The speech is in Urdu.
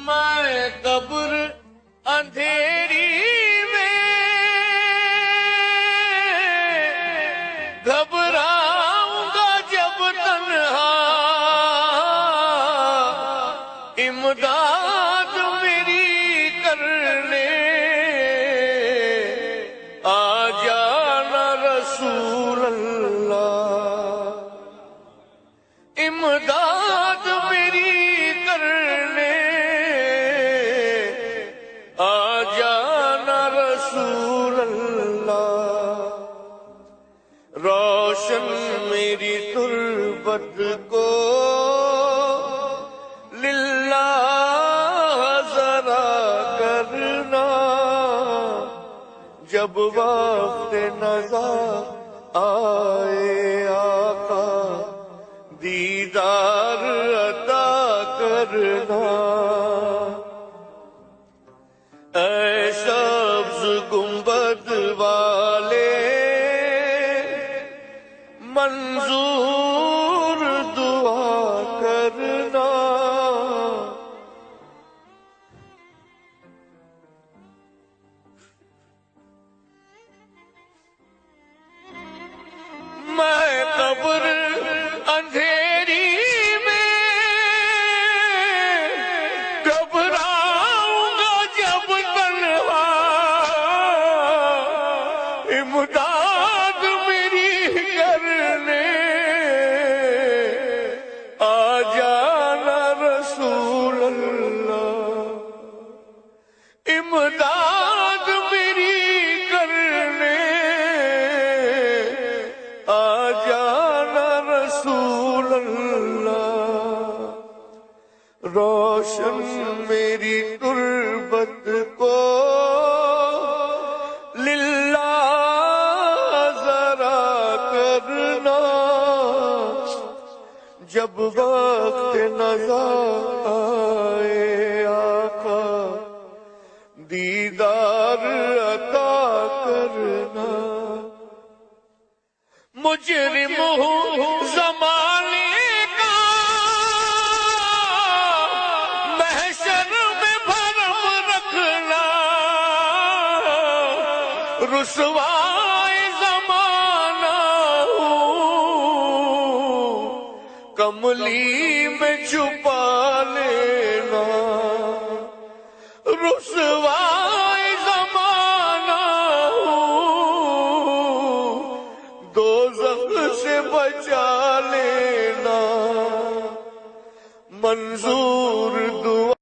میں قبر اندھیری میں گھبراؤں گا جب تنہا، امداد میری کرنے آ جانا رسول اللہ، امداد میری کرنے آ جانا رسول اللہ، روشن میری تربت کو للہ ذرا کرنا، جب وقت نزا آئے آقا دیدار عطا کرنا، اے سبز گنبد والے منظور دعا کرنا، میں قبر اندھیری میں گھبراؤں گا جب تنہا، امداد میری کرنے آ جانا رسول اللہ، امداد میری کرنے آ جانا رسول اللہ، روشن میری تربت کو للہ ذرا کرنا، جب وقت نزا آئے آقا دیدار عطا کرنا، مجرم ہوں زمانے کا محشر میں بھرم رکھنا، رسوائے زمانہ ہوں کملی میں چھپا لینا،